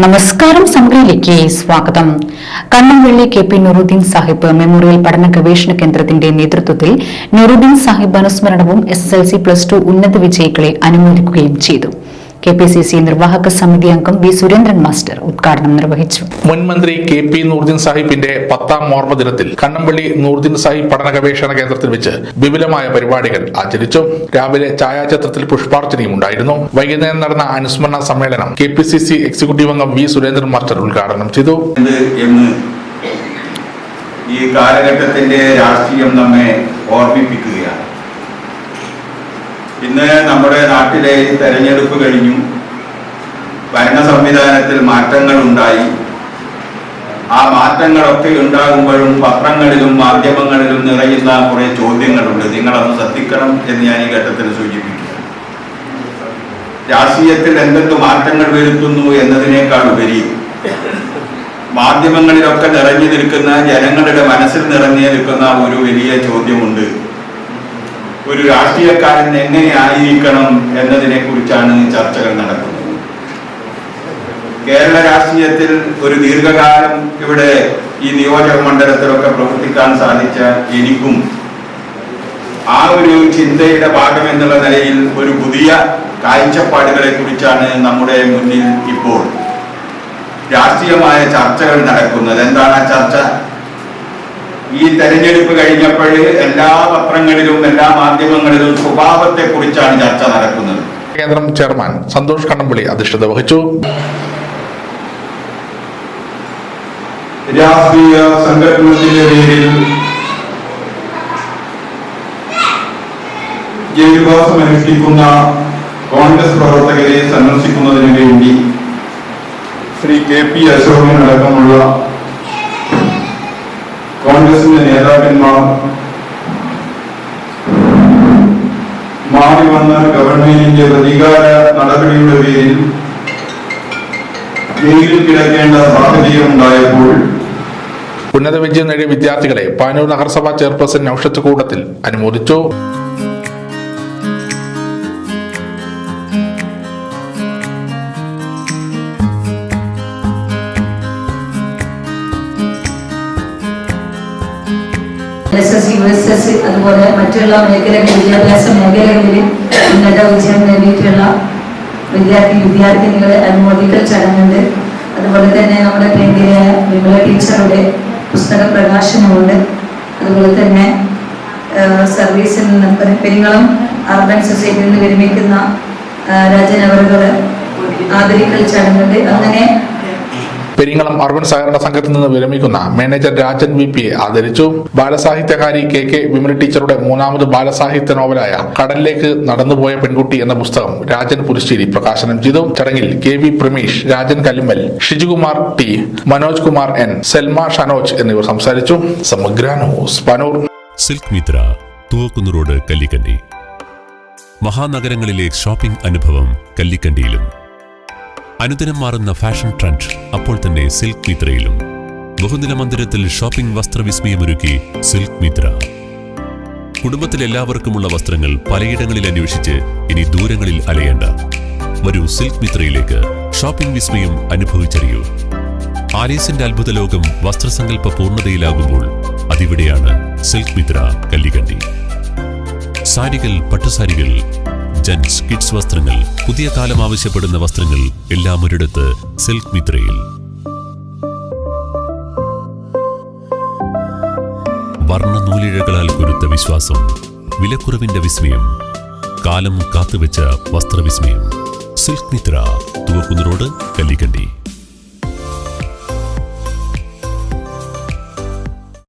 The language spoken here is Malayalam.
നമസ്കാരം. സമഗ്രയിലേക്ക് സ്വാഗതം. കണ്ണംവെള്ളി KP നൂറുദ്ദീൻ സാഹിബ് മെമ്മോറിയൽ പഠന ഗവേഷണ കേന്ദ്രത്തിന്റെ നേതൃത്വത്തിൽ നൂറുദ്ദീൻ സാഹിബ് അനുസ്മരണവും SSLC +2 ഉന്നത വിജയികളെ അനുമോദിക്കുകയും ചെയ്തു. KPCC നിർവാഹക സമിതി അംഗം V. സുരേന്ദ്രൻ മാസ്റ്റർ ഉദ്ഘാടനം നിർവഹിച്ചു. മുൻ മന്ത്രി KP നൂറുദ്ദീൻ സാഹിബിന്റെ 10ാം ഓർമ്മ ദിനത്തിൽ കണ്ണംവെള്ളി നൂറുദ്ദീൻ സാഹിബ് പഠന ഗവേഷണ കേന്ദ്രത്തിൽ വെച്ച് വിപുലമായ പരിപാടികൾ ആചരിച്ചു. രാവിലെ ഛായാചിത്രത്തിൽ പുഷ്പാർച്ചനയും ഉണ്ടായിരുന്നു. വൈകുന്നേരം നടന്ന അനുസ്മരണ സമ്മേളനം KPCC എക്സിക്യൂട്ടീവ് അംഗം V. സുരേന്ദ്രൻ മാസ്റ്റർ ഉദ്ഘാടനം ചെയ്തു. ഈ കാലഘട്ടത്തിന്റെ രാഷ്ട്രീയം നമ്മെ ഓർമ്മിപ്പിക്കുകയാണ്. ഇന്ന് നമ്മുടെ നാട്ടിലെ തെരഞ്ഞെടുപ്പ് കഴിഞ്ഞു, ഭരണ സംവിധാനത്തിൽ മാറ്റങ്ങൾ ഉണ്ടായി. ആ മാറ്റങ്ങളൊക്കെ ഉണ്ടാകുമ്പോഴും പത്രങ്ങളിലും മാധ്യമങ്ങളിലും നിറയുന്ന കുറെ ചോദ്യങ്ങളുണ്ട്. നിങ്ങളത് ശ്രദ്ധിക്കണം എന്ന് ഞാൻ ഈ ഘട്ടത്തിൽ സൂചിപ്പിക്കുക. രാഷ്ട്രീയത്തിൽ എന്തൊക്കെ മാറ്റങ്ങൾ വരുത്തുന്നു എന്നതിനേക്കാൾ ഉപരി മാധ്യമങ്ങളിലൊക്കെ നിറഞ്ഞു നിൽക്കുന്ന, ജനങ്ങളുടെ മനസ്സിൽ നിറഞ്ഞു നിൽക്കുന്ന ഒരു വലിയ ചോദ്യമുണ്ട്. ഒരു രാഷ്ട്രീയക്കാരൻ എങ്ങനെ ആയിരിക്കണം എന്നതിനെ കുറിച്ചാണ് ചർച്ചകൾ നടക്കുന്നത്. കേരള രാഷ്ട്രീയത്തിൽ ഒരു ദീർഘകാലം ഇവിടെ ഈ നിയോജക മണ്ഡലത്തിലൊക്കെ പ്രവർത്തിക്കാൻ സാധിച്ച എനിക്കും ആ ഒരു ചിന്തയുടെ ഭാഗം എന്നുള്ള നിലയിൽ ഒരു പുതിയ കാഴ്ചപ്പാടുകളെ കുറിച്ചാണ് നമ്മുടെ മുന്നിൽ ഇപ്പോൾ രാഷ്ട്രീയമായ ചർച്ചകൾ നടക്കുന്നത്. എന്താണ് ആ ചർച്ച? ഈ തെരഞ്ഞെടുപ്പ് കഴിഞ്ഞപ്പോൾ എല്ലാ പത്രങ്ങളിലും എല്ലാ മാധ്യമങ്ങളിലും സ്വഭാവത്തെ കുറിച്ചാണ് ചർച്ച നടക്കുന്നത്. കേന്ദ്രം ചെയർമാൻ സന്തോഷ് കണ്ണംവെള്ളി അധ്യക്ഷത വഹിച്ചു. രാഷ്ട്രീയ സംഘടനത്തിന്റെ പേരിൽ ജയിൽവാസം അനുഷ്ഠിക്കുന്ന കോൺഗ്രസ് പ്രവർത്തകരെ സന്ദർശിക്കുന്നതിന് വേണ്ടി ശ്രീ KP അശോകൻ അടക്കമുള്ള കോൺഗ്രസിന്റെ നേതാക്കന്മാർ മാറി വന്ന ഗവൺമെന്റിന്റെ പ്രതികാര നടപടിയുടെ പേരിൽ ജയിലിൽ കിടക്കേണ്ട സാഹചര്യം ഉണ്ടായപ്പോൾ ഉന്നത വിജയം നേടിയ വിദ്യാർത്ഥികളെ പാനൂർ നഗരസഭാ ചെയർപേഴ്സൺ നൌഷത്ത് കൂടത്തിൽ അനുമോദിച്ചു. SSC, USS അതുപോലെ മറ്റുള്ള മേഖലകളിൽ, വിദ്യാഭ്യാസ മേഖലകളിൽ ഉന്നത വിജയം നേടിയിട്ടുള്ള വിദ്യാർത്ഥിനികളെ അനുമോദിക്കൽ ചടങ്ങുണ്ട്. അതുപോലെ തന്നെ നമ്മുടെ പ്രിയങ്കരായ വിമല ടീച്ചറുടെ പുസ്തക പ്രകാശനമുണ്ട്. അതുപോലെ തന്നെ സർവീസിൽ നിന്ന് പെരിങ്ങളം അർബൻ സൊസൈറ്റിയിൽ നിന്ന് വിരമിക്കുന്ന രാജൻ അവറുകളെ ആദരിക്കൽ ചടങ്ങുണ്ട്. അങ്ങനെ പെരിങ്ങളം അർബൻ സഹകരണ സംഘത്തിൽ നിന്ന് വിരമിക്കുന്ന മാനേജർ രാജൻ VP ആദരിച്ചു. ബാലസാഹിത്യകാരി KK വിമല ടീച്ചറുടെ 3ാമത് ബാലസാഹിത്യ നോവലായ കടലിലേക്ക് നടന്നുപോയ പെൺകുട്ടി എന്ന പുസ്തകം രാജൻ പുരശ്ശേരി പ്രകാശനം ചെയ്തു. ചടങ്ങിൽ KV Pramesh, Rajan കല്ലിമ്മൽ, Shijukumar T, Manoj Kumar N, Selma Shanoj എന്നിവർ സംസാരിച്ചു. Samagra news Panoor. Silk Mithra, Thuvakkunnu road, Kallikandi. മഹാനഗരങ്ങളിലെ ഷോപ്പിംഗ് അനുഭവം കല്ലിക്കണ്ടിയിലും. അനുദിനം മാറുന്ന ഫാഷൻ ട്രെൻഡ് അപ്പോൾ തന്നെ സിൽക്ക് മിത്രയിലും. ബഹുനില മന്ദിരത്തിൽ ഷോപ്പിംഗ് വസ്ത്രവിസ്മയമൊരുക്കി സിൽക്ക് മിത്ര. കുടുംബത്തിലെല്ലാവർക്കുമുള്ള വസ്ത്രങ്ങൾ പലയിടങ്ങളിൽ അന്വേഷിച്ച് ഇനി ദൂരങ്ങളിൽ അലയേണ്ട. വരൂ സിൽക്ക് മിത്രയിലേക്ക്. ഷോപ്പിംഗ് വിസ്മയം അനുഭവിച്ചറിയൂ. ആലീസിന്റെ അത്ഭുത ലോകം വസ്ത്രസങ്കല്പ പൂർണ്ണതയിലാകുമ്പോൾ അതിവിടെയാണ് സിൽക്ക് മിത്ര കല്ലിക്കണ്ടി. സാരികൾ, പട്ടുസാരികൾ, ജെന്റ്സ്, കിഡ്സ് വസ്ത്രങ്ങൾ, പുതിയ കാലം ആവശ്യപ്പെടുന്ന വസ്ത്രങ്ങൾ എല്ലാം ഒരിടത്ത് സിൽക്ക് മിത്രയിൽ. വർണ്ണ നൂലിഴകളാൽ കൊരുത്ത വിശ്വാസം, വിലക്കുറവിന്റെ വിസ്മയം, കാലം കാത്തുവെച്ച വസ്ത്രവിസ്മയം. Silk Mithra, Thuvakkunnu road, Kallikkandy.